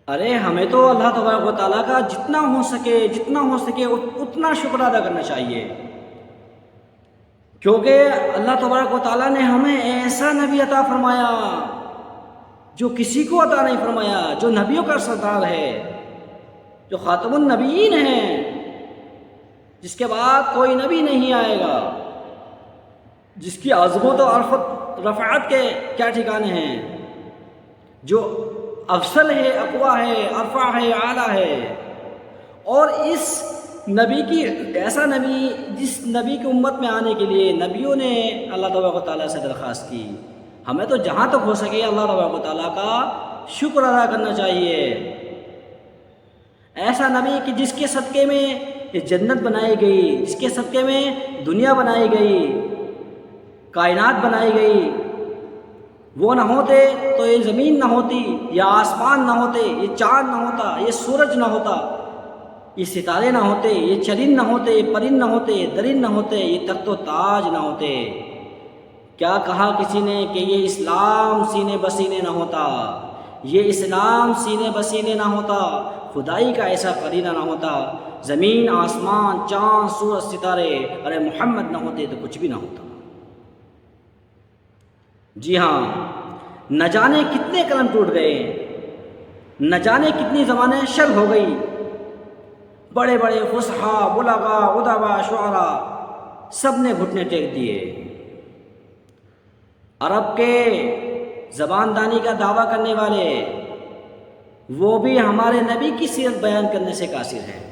ارے ہمیں تو اللہ تبارک و تعالیٰ کا جتنا ہو سکے اتنا شکر ادا کرنا چاہیے، کیونکہ اللہ تبارک و تعالیٰ نے ہمیں ایسا نبی عطا فرمایا جو کسی کو عطا نہیں فرمایا، جو نبیوں کا سردار ہے، جو خاتم النبیین ہیں، جس کے بعد کوئی نبی نہیں آئے گا، جس کی عظمت و رفعت کے کیا ٹھکانے ہیں، جو افضل ہے، اقوا ہے، ارفع ہے، اعلیٰ ہے۔ اور اس نبی کی ایسا نبی جس نبی کی امت میں آنے کے لیے نبیوں نے اللہ تبارک و تعالیٰ سے درخواست کی، ہمیں تو جہاں تک ہو سکے اللہ تبارک و تعالیٰ کا شکر ادا کرنا چاہیے۔ ایسا نبی کہ جس کے صدقے میں یہ جنت بنائی گئی، جس کے صدقے میں دنیا بنائی گئی، کائنات بنائی گئی، وہ نہ ہوتے تو یہ زمین نہ ہوتی، یہ آسمان نہ ہوتے، یہ چاند نہ ہوتا، یہ سورج نہ ہوتا، یہ ستارے نہ ہوتے، یہ چرند نہ ہوتے، یہ پرند نہ ہوتے، یہ درند نہ ہوتے، یہ تخت و تاج نہ ہوتے۔ کیا کہا کسی نے کہ یہ اسلام سینے بسینے نہ ہوتا، یہ اسلام سینے بسینے نہ ہوتا، خدائی کا ایسا قرینہ نہ ہوتا، زمین آسمان چاند سورج ستارے ارے محمد نہ ہوتے تو کچھ بھی نہ ہوتا۔ جی ہاں، نہ جانے کتنے قلم ٹوٹ گئے، نہ جانے کتنی زبانیں شل ہو گئی، بڑے بڑے فصحاء، بلغاء، ادباء، شعراء سب نے گھٹنے ٹیک دیے۔ عرب کے زبان دانی کا دعویٰ کرنے والے وہ بھی ہمارے نبی کی سیرت بیان کرنے سے قاصر ہیں۔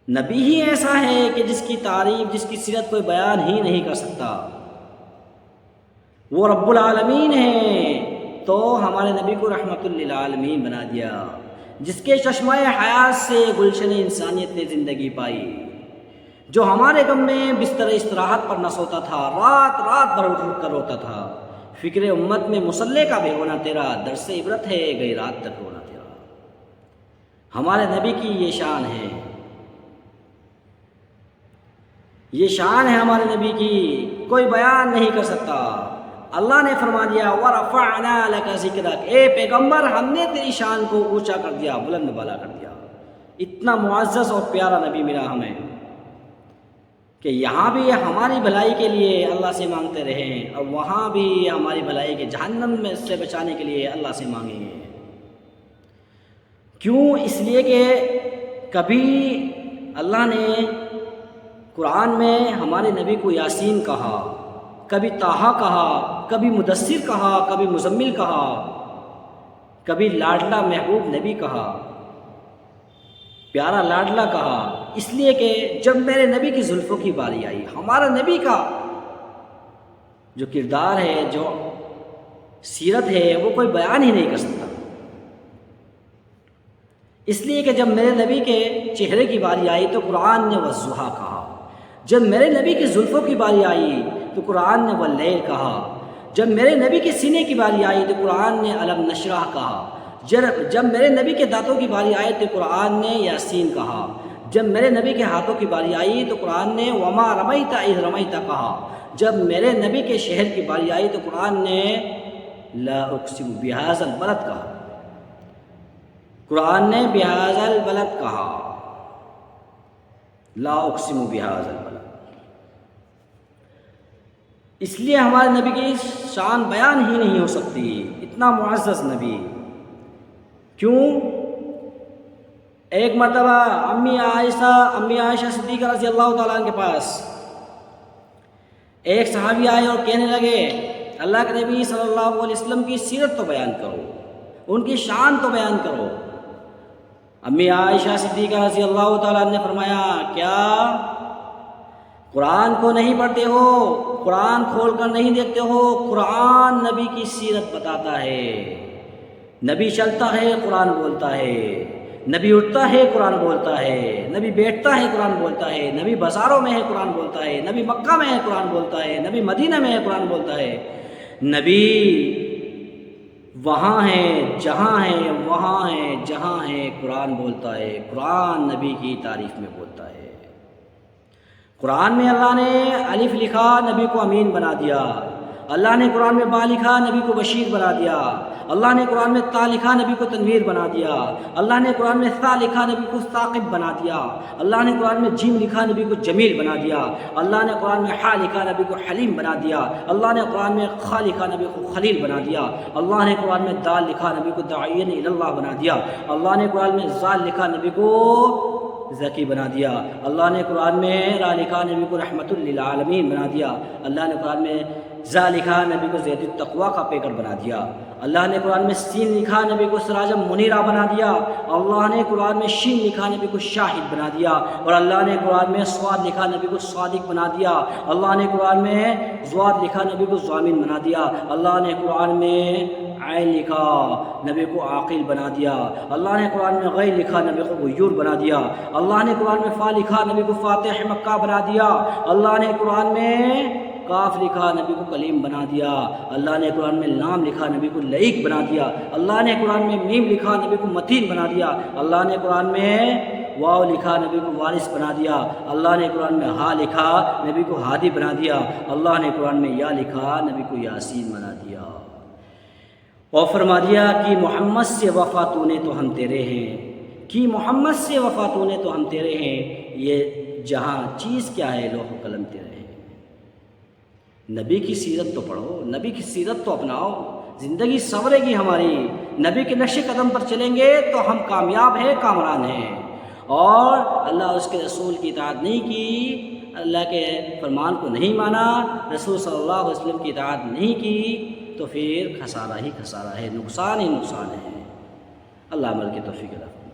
نبی ہی ایسا ہے کہ جس کی تعریف، جس کی سیرت کوئی بیان ہی نہیں کر سکتا۔ وہ رب العالمین ہیں تو ہمارے نبی کو رحمت للعالمین بنا دیا، جس کے چشمہ حیات سے گلشن انسانیت نے زندگی پائی، جو ہمارے غم میں بستر استراحت پر نہ سوتا تھا، رات رات بھر اٹھ کر روتا تھا۔ فکر امت میں مصلح کا بھی ہونا تیرا، درس عبرت ہے گئی رات تک رونا تیرا۔ ہمارے نبی کی یہ شان ہے، یہ شان ہے ہمارے نبی کی، کوئی بیان نہیں کر سکتا۔ اللہ نے فرما دیا وَرَفَعْنَا لَكَ ذِكْرَكَ، اے پیغمبر ہم نے تیری شان کو اونچا کر دیا، بلند بالا کر دیا۔ اتنا معزز اور پیارا نبی ملا ہمیں کہ یہاں بھی ہماری بھلائی کے لیے اللہ سے مانگتے رہیں، اور وہاں بھی ہماری بھلائی کے جہنم میں سے بچانے کے لیے اللہ سے مانگیں گے۔ کیوں؟ اس لیے کہ کبھی اللہ نے قرآن میں ہمارے نبی کو یاسین کہا، کبھی طٰہٰ کہا، کبھی مدثر کہا، کبھی مزمل کہا، کبھی لاڈلا محبوب نبی کہا، پیارا لاڈلا کہا، اس لیے کہ جب میرے نبی کی زلفوں کی باری آئی، ہمارا نبی کا جو کردار ہے، جو سیرت ہے، وہ کوئی بیان ہی نہیں کر سکتا۔ اس لیے کہ جب میرے نبی کے چہرے کی باری آئی تو قرآن نے والضحیٰ کہا، جب میرے نبی کی زلفوں کی باری آئی تو قرآن نے واللیل کہا، جب میرے نبی کے سینے کی باری آئی تو قرآن نے الم نشرح کہا، جب میرے نبی کے دانتوں کی باری آئی تو قرآن نے یاسین کہا، جب میرے نبی کے ہاتھوں کی باری آئی تو قرآن نے وما رمیت اذ رمیت کہا، جب میرے نبی کے شہر کی باری آئی تو قرآن نے لا اقسم بہذا البلد کہا، قرآن نے بہذا البلد کہا، لا اقسم بہذا البلد۔ اس لیے ہمارے نبی کی شان بیان ہی نہیں ہو سکتی، اتنا معزز نبی۔ کیوں؟ ایک مرتبہ امی عائشہ صدیقہ رضی اللہ تعالیٰ عنہ کے پاس ایک صحابی آئے اور کہنے لگے اللہ کے نبی صلی اللہ علیہ وسلم کی سیرت تو بیان کرو، ان کی شان تو بیان کرو۔ امی عائشہ صدیقہ رضی اللہ تعالیٰ عنہ نے فرمایا کیا قرآن کو نہیں پڑھتے ہو، قرآن کھول کر نہیں دیکھتے ہو؟ قرآن نبی کی سیرت بتاتا ہے، نبی چلتا ہے قرآن بولتا ہے، نبی اٹھتا ہے قرآن بولتا ہے، نبی بیٹھتا ہے قرآن بولتا ہے، نبی بازاروں میں ہے قرآن بولتا ہے، نبی مکہ میں ہے قرآن بولتا ہے، نبی مدینہ میں ہے قرآن بولتا ہے، نبی وہاں ہے جہاں ہے، وہاں ہے جہاں ہے قرآن بولتا ہے، قرآن نبی کی تعریف میں بولتا ہے۔ قرآن میں اللہ نے الف لکھا، نبی کو امین بنا دیا، اللہ نے قرآن میں با لکھا نبی کو بشیر بنا دیا، اللہ نے قرآن میں تا لکھا نبی کو تنویر بنا دیا، اللہ نے قرآن میں ثا لکھا نبی کو ثاقب بنا دیا، اللہ نے قرآن میں جیم لکھا نبی کو جمیل بنا دیا، اللہ نے قرآن میں حا لکھا نبی کو حلیم بنا دیا، اللہ نے قرآن میں خا لکھا نبی کو خلیل بنا دیا، اللہ نے قرآن میں دال لکھا نبی کو داعین الی اللہ بنا دیا، اللہ نے قرآن میں زال لکھا نبی کو ذکی بنا دیا، اللہ نے قرآن میں را لکھا نبی کو رحمت للعالمین بنا دیا، اللہ نے قرآن میں زا لکھا نبی کو زید التقویٰ کا پیکر بنا دیا، اللہ نے قرآن میں سین لکھا نبی کو سراجم منیرہ بنا دیا، اللہ نے قرآن میں شین لکھا نبی کو شاہد بنا دیا، اور اللہ نے قرآن میں صاد لکھا نبی کو صادق بنا دیا، اللہ نے قرآن میں زواد لکھا نبی کو ضامن بنا دیا، اللہ نے قرآن میں عین لکھا نبی کو عاقل بنا دیا، اللہ نے قرآن میں غیر لکھا نبی کو غیور بنا دیا، اللہ نے قرآن میں فا لکھا نبی کو فاتح مکہ بنا دیا، اللہ نے قرآن میں کاف لکھا نبی کو کلیم بنا دیا، اللہ نے قرآن میں لام لکھا نبی کو لئیک بنا دیا، اللہ نے قرآن میں میم لکھا نبی کو متین بنا دیا، اللہ نے قرآن میں واو لکھا نبی کو وارث بنا دیا، اللہ نے قرآن میں ہا لکھا نبی کو ہادی بنا دیا، اللہ نے قرآن میں یا لکھا نبی کو یاسین بنا دیا، اور فرما دیا کہ محمد سے وفا تو نے تو ہم تیرے ہیں، کہ محمد سے وفا تو نے تو ہم تیرے ہیں، یہ جہاں چیز کیا ہے لوح و قلم تیرے ہیں۔ نبی کی سیرت تو پڑھو، نبی کی سیرت تو اپناؤ، زندگی سنورے گی ہماری، نبی کے نقش قدم پر چلیں گے تو ہم کامیاب ہیں، کامران ہیں، اور اللہ اس کے رسول کی اطاعت نہیں کی، اللہ کے فرمان کو نہیں مانا، رسول صلی اللہ علیہ وسلم کی اطاعت نہیں کی، تو پھر خسارہ ہی خسارہ ہے، نقصان ہی نقصان ہے۔ اللہ عمل کی توفیق عطا فرمائے۔